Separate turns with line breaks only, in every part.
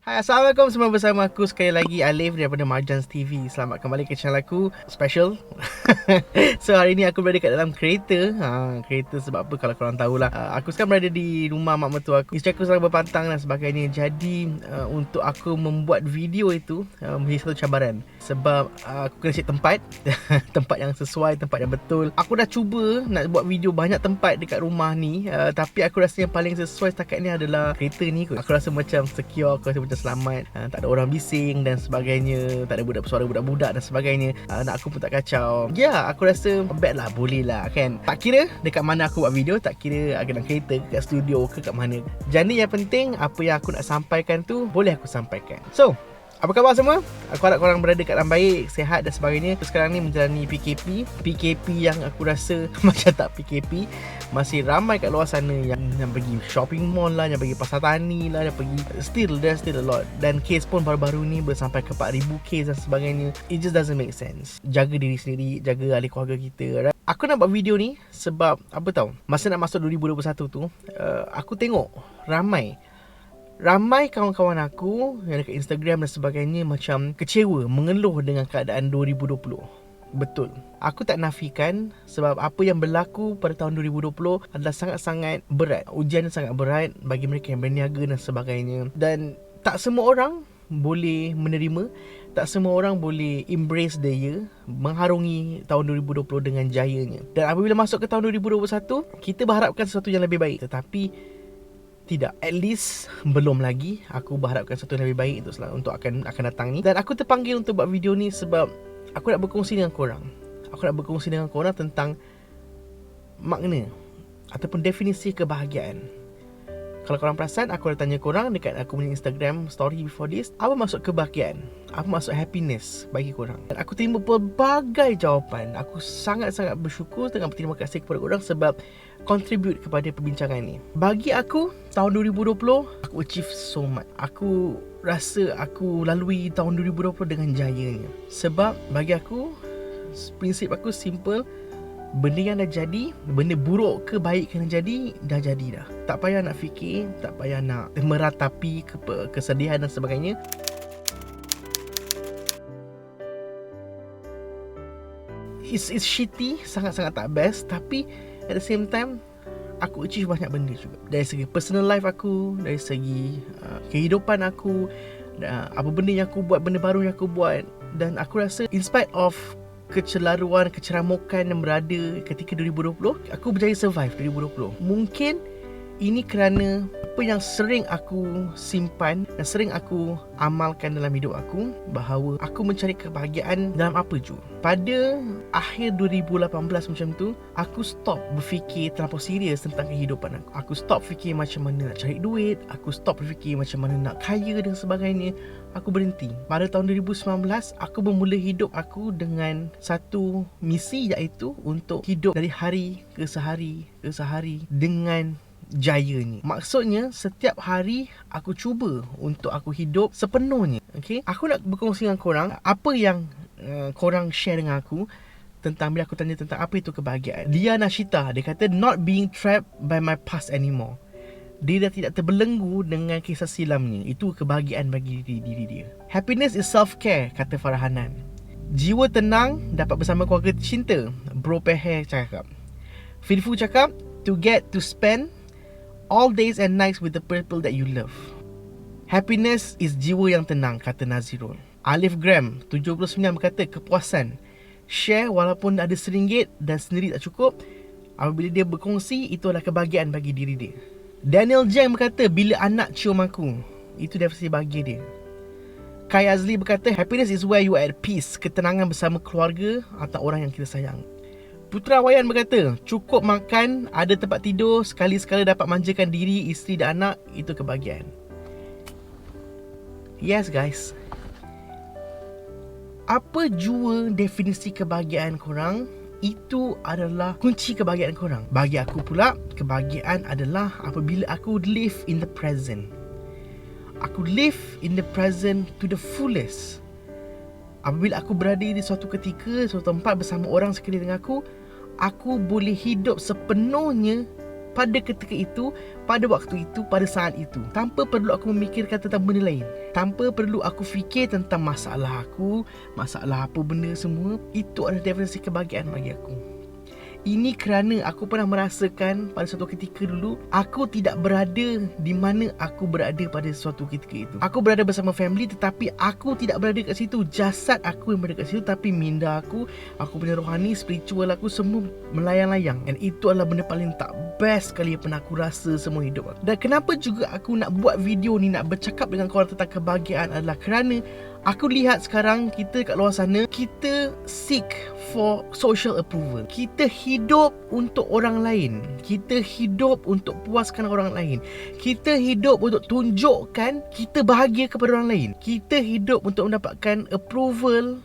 Hai, Assalamualaikum semua, bersama aku sekali lagi Alif daripada Marjans TV. Selamat kembali ke channel aku special. So hari ni aku berada kat dalam kereta. Kereta sebab apa kalau korang tahulah. Aku sekarang berada di rumah mak mertua aku. Isteri aku sedang berpantang dan sebagainya. Jadi untuk aku membuat video itu menjadi satu cabaran. Sebab aku kena cek tempat. Tempat yang sesuai, tempat yang betul. Aku dah cuba nak buat video banyak tempat dekat rumah ni, tapi aku rasa yang paling sesuai setakat ni adalah kereta ni kot. Aku rasa macam secure, aku rasa macam selamat, tak ada orang bising dan sebagainya, tak ada suara budak-budak dan sebagainya. Nak aku pun tak kacau. Ya, aku rasa bad lah, boleh lah kan. Tak kira dekat mana aku buat video, tak kira dalam kereta ke, kat studio ke, kat mana. Jadi yang penting apa yang aku nak sampaikan tu boleh aku sampaikan. So apa khabar semua? Aku harap korang berada kat dalam baik, sihat dan sebagainya. Sekarang ni menjalani PKP. PKP yang aku rasa macam tak PKP. Masih ramai kat luar sana yang pergi shopping mall lah, yang pergi pasar tani lah, yang pergi there's still a lot. Dan kes pun baru-baru ni bersampai ke 4,000 kes dan sebagainya. It just doesn't make sense. Jaga diri sendiri, jaga ahli keluarga kita. Aku nak buat video ni sebab apa tahu, masa nak masuk 2021 tu, aku tengok ramai kawan-kawan aku yang dekat Instagram dan sebagainya macam kecewa, mengeluh dengan keadaan 2020. Betul. Aku tak nafikan sebab apa yang berlaku pada tahun 2020 adalah sangat-sangat berat. Ujian sangat berat bagi mereka yang berniaga dan sebagainya. Dan tak semua orang boleh menerima, tak semua orang boleh embrace the year, mengharungi tahun 2020 dengan jayanya. Dan apabila masuk ke tahun 2021, kita berharapkan sesuatu yang lebih baik. Tetapi tidak, at least belum lagi. Aku berharapkan sesuatu yang lebih baik untuk akan datang ni. Dan aku terpanggil untuk buat video ni sebab aku nak berkongsi dengan korang. Aku nak berkongsi dengan korang tentang makna ataupun definisi kebahagiaan. Kalau korang perasan, aku ada tanya korang dekat aku punya Instagram story before this, apa maksud kebahagiaan? Apa maksud happiness bagi korang? Dan aku terima pelbagai jawapan. Aku sangat-sangat bersyukur dan berterima kasih kepada korang sebab contribute kepada perbincangan ni. Bagi aku, tahun 2020 aku achieve so much. Aku rasa aku lalui tahun 2020 dengan jayanya. Sebab bagi aku, prinsip aku simple. Benda yang dah jadi, benda buruk ke baik kena jadi, dah jadi dah. Tak payah nak fikir, tak payah nak meratapi kesedihan dan sebagainya. It's shitty, sangat-sangat tak best. Tapi at the same time, aku achieve banyak benda juga. Dari segi personal life aku, dari segi kehidupan aku, apa benda yang aku buat, benda baru yang aku buat. Dan aku rasa in spite of kecelaruan, keceramukan yang berada ketika 2020, aku berjaya survive 2020. Mungkin ini kerana apa yang sering aku simpan dan sering aku amalkan dalam hidup aku, bahawa aku mencari kebahagiaan dalam apa je. Pada akhir 2018 macam tu, aku stop berfikir terlalu serius tentang kehidupan aku. Aku stop fikir macam mana nak cari duit, aku stop berfikir macam mana nak kaya dan sebagainya. Aku berhenti. Pada tahun 2019, aku bermula hidup aku dengan satu misi, iaitu untuk hidup dari hari ke sehari dengan jayanya. Maksudnya setiap hari aku cuba untuk aku hidup sepenuhnya. Okay? Aku nak berkongsi dengan korang apa yang korang share dengan aku tentang bila aku tanya tentang apa itu kebahagiaan. Dia Nashita, dia kata not being trapped by my past anymore. Dia dah tidak terbelenggu dengan kisah silamnya. Itu kebahagiaan bagi diri dia. Happiness is self-care, kata Farhanan. Jiwa tenang dapat bersama keluarga tercinta, Bro Pehe cakap. Filfu cakap, to get to spend all days and nights with the people that you love. Happiness is jiwa yang tenang, kata Nazirul. Alif Graham 79 berkata kepuasan. Share walaupun ada RM1 dan sendiri tak cukup. Apabila dia berkongsi, itu adalah kebahagiaan bagi diri dia. Daniel Jang berkata bila anak cium aku, itu definisi bahagia dia. Kai Azli berkata happiness is where you are at peace, ketenangan bersama keluarga atau orang yang kita sayang. Putra Wayan berkata cukup makan, ada tempat tidur, sekali-sekala dapat manjakan diri, isteri dan anak, itu kebahagiaan. Yes guys, apa jua definisi kebahagiaan korang, itu adalah kunci kebahagiaan korang. Bagi aku pula, kebahagiaan adalah apabila aku live in the present. Aku live in the present to the fullest. Apabila aku berada di suatu ketika, suatu tempat bersama orang sekeliling aku boleh hidup sepenuhnya pada ketika itu, pada waktu itu, pada saat itu, tanpa perlu aku memikirkan tentang benda lain, tanpa perlu aku fikir tentang masalah aku, masalah apa benda semua. Itu adalah definisi kebahagiaan bagi aku. Ini kerana aku pernah merasakan pada suatu ketika dulu, aku tidak berada di mana aku berada pada suatu ketika itu. Aku berada bersama family, tetapi aku tidak berada kat situ. Jasad aku yang berada kat situ, tapi minda aku punya rohani, spiritual aku, semua melayang-layang. And itu adalah benda paling tak best sekali yang pernah aku rasa semua hidup aku. Dan kenapa juga aku nak buat video ni, nak bercakap dengan korang tentang kebahagiaan, adalah kerana aku lihat sekarang kita kat luar sana, kita seek for social approval. Kita hidup untuk orang lain. Kita hidup untuk puaskan orang lain. Kita hidup untuk tunjukkan kita bahagia kepada orang lain. Kita hidup untuk mendapatkan approval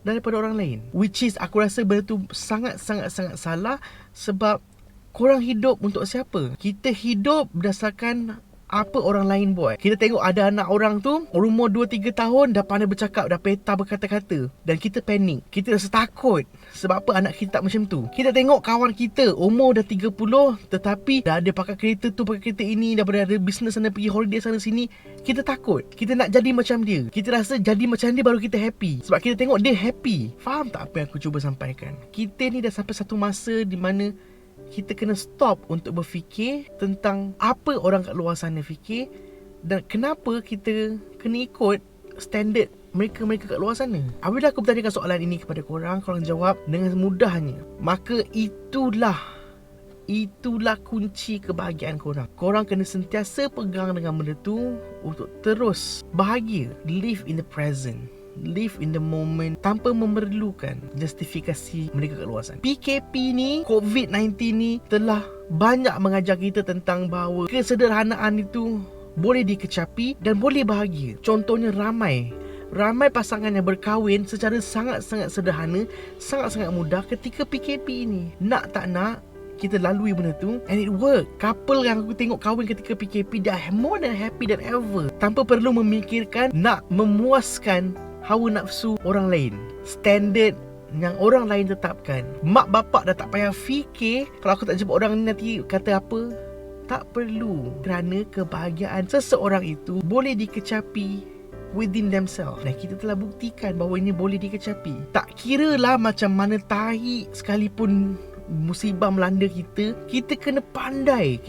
daripada orang lain. Which is, aku rasa benda tu sangat-sangat salah. Sebab korang hidup untuk siapa? Kita hidup berdasarkan apa orang lain buat. Kita tengok ada anak orang tu umur 2-3 tahun dah pandai bercakap, dah peta berkata-kata, dan kita panik. Kita rasa takut. Sebab apa anak kita tak macam tu? Kita tengok kawan kita umur dah 30 tetapi dah ada pakai kereta tu, pakai kereta ini, dah ada bisnes sana, pergi holiday sana sini. Kita takut. Kita nak jadi macam dia. Kita rasa jadi macam dia baru kita happy. Sebab kita tengok dia happy. Faham tak apa yang aku cuba sampaikan? Kita ni dah sampai satu masa di mana kita kena stop untuk berfikir tentang apa orang kat luar sana fikir, dan kenapa kita kena ikut standard mereka-mereka kat luar sana. Apabila aku bertanyakan soalan ini kepada korang jawab dengan mudahnya, maka itulah kunci kebahagiaan korang. Korang kena sentiasa pegang dengan benda tu untuk terus bahagia. Live in the present. Live in the moment tanpa memerlukan justifikasi mereka kat luar sana. PKP ni, COVID-19 ni telah banyak mengajar kita tentang bahawa kesederhanaan itu boleh dikecapi dan boleh bahagia. Contohnya ramai pasangan yang berkahwin secara sangat-sangat sederhana, sangat-sangat mudah ketika PKP ini. Nak tak nak, kita lalui benda tu, and it work. Couple yang aku tengok kahwin ketika PKP, dah more than happy than ever, tanpa perlu memikirkan nak memuaskan hawa nafsu orang lain, standard yang orang lain tetapkan. Mak bapak dah tak payah fikir kalau aku tak jumpa orang ni nanti kata apa. Tak perlu, kerana kebahagiaan seseorang itu boleh dikecapi within themselves. Dan kita telah buktikan bahawa ini boleh dikecapi. Tak kiralah macam mana tahi sekalipun musibah melanda kita, kita kena pandai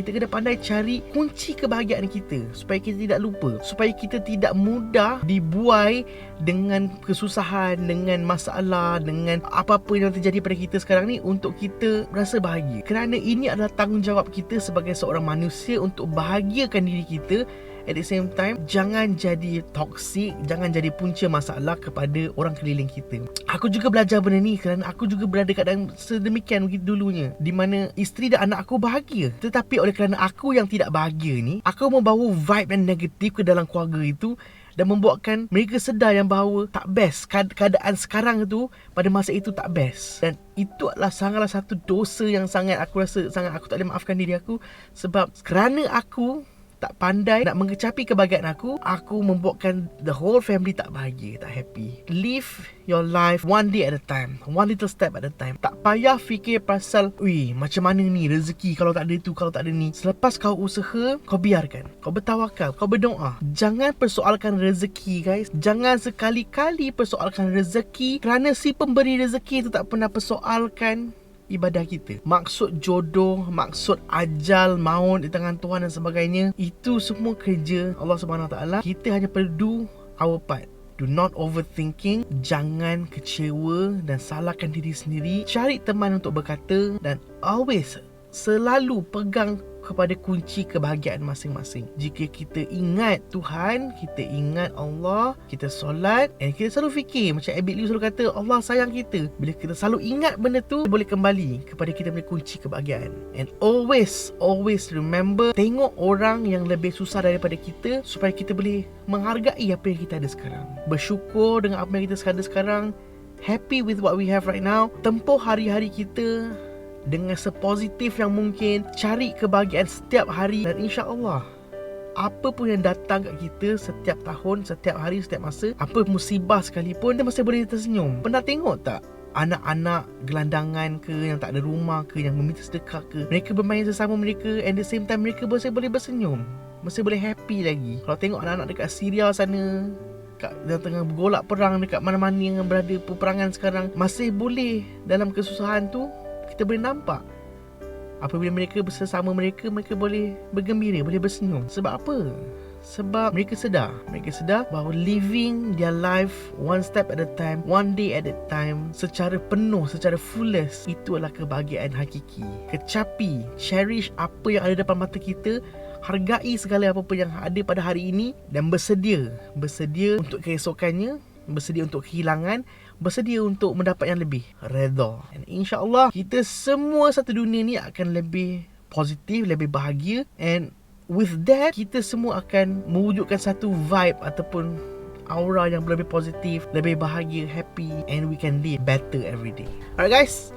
cari kunci kebahagiaan kita supaya kita tidak lupa, supaya kita tidak mudah dibuai dengan kesusahan, dengan masalah, dengan apa-apa yang terjadi pada kita sekarang ni untuk kita rasa bahagia. Kerana ini adalah tanggungjawab kita sebagai seorang manusia untuk bahagiakan diri kita. At the same time, jangan jadi toxic, jangan jadi punca masalah kepada orang keliling kita. Aku juga belajar benda ni kerana aku juga berada keadaan sedemikian begitu dulunya, di mana isteri dan anak aku bahagia. Tetapi oleh kerana aku yang tidak bahagia ni, aku membawa vibe yang negatif ke dalam keluarga itu dan membuatkan mereka sedar yang bahawa tak best. Keadaan sekarang tu pada masa itu tak best. Dan itu adalah sangatlah satu dosa yang sangat aku rasa aku tak boleh maafkan diri aku. Sebab kerana aku tak pandai nak mengecapi kebahagiaan aku membuatkan the whole family tak bahagia, tak happy. Live your life one day at a time, one little step at a time. Tak payah fikir pasal, macam mana ni rezeki kalau tak ada tu, kalau tak ada ni. Selepas kau usaha, kau biarkan. Kau bertawakal, kau berdoa. Jangan persoalkan rezeki, guys. Jangan sekali-kali persoalkan rezeki, kerana si pemberi rezeki tu tak pernah persoalkan ibadah kita. Maksud jodoh, maksud ajal, maut di tangan Tuhan dan sebagainya, itu semua kerja Allah SWT. Kita hanya perlu do our part. Do not overthinking. Jangan kecewa dan salahkan diri sendiri. Cari teman untuk berkata dan always selalu pegang kepada kunci kebahagiaan masing-masing. Jika kita ingat Tuhan, kita ingat Allah, kita solat, dan kita selalu fikir macam Abid Liu selalu kata, Allah sayang kita. Bila kita selalu ingat benda tu, boleh kembali kepada kita punya kunci kebahagiaan. And always remember, tengok orang yang lebih susah daripada kita supaya kita boleh menghargai apa yang kita ada sekarang. Bersyukur dengan apa yang kita ada sekarang. Happy with what we have right now. Tempoh hari-hari kita dengan sepositif yang mungkin. Cari kebahagiaan setiap hari. Dan insya-Allah, apa pun yang datang kat kita setiap tahun, setiap hari, setiap masa, apa musibah sekalipun, dia masih boleh tersenyum. Pernah tengok tak anak-anak gelandangan ke, yang tak ada rumah ke, yang meminta sedekah ke, mereka bermain sesama mereka, and the same time mereka masih boleh bersenyum, masih boleh happy lagi. Kalau tengok anak-anak dekat Syria sana, yang tengah bergolak perang, dekat mana-mana yang berada peperangan sekarang, masih boleh dalam kesusahan tu, kita boleh nampak apabila mereka bersama mereka boleh bergembira, boleh bersenyum. Sebab apa? Sebab mereka sedar bahawa living their life one step at a time, one day at a time, secara penuh, secara fullest, itu adalah kebahagiaan hakiki. Kecapi, cherish apa yang ada depan mata kita, hargai segala apa-apa yang ada pada hari ini, dan bersedia untuk keesokannya, bersedia untuk kehilangan, bersedia untuk mendapat yang lebih, redha. And insya-Allah kita semua satu dunia ni akan lebih positif, lebih bahagia, and with that, kita semua akan mewujudkan satu vibe ataupun aura yang lebih positif, lebih bahagia, happy, and we can live better every day. Alright guys,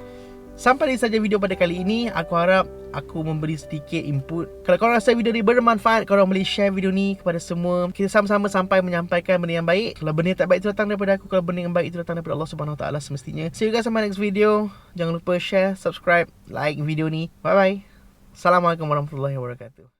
sampai di saja video pada kali ini. Aku harap aku memberi sedikit input. Kalau korang rasa video ni bermanfaat, korang boleh share video ni kepada semua. Kita sama-sama sampai menyampaikan benda yang baik. Kalau benda yang tak baik itu datang daripada aku, kalau benda yang baik itu datang daripada Allah Subhanahu Wa Taala semestinya. See you guys on my next video. Jangan lupa share, subscribe, like video ni. Bye bye. Assalamualaikum warahmatullahi wabarakatuh.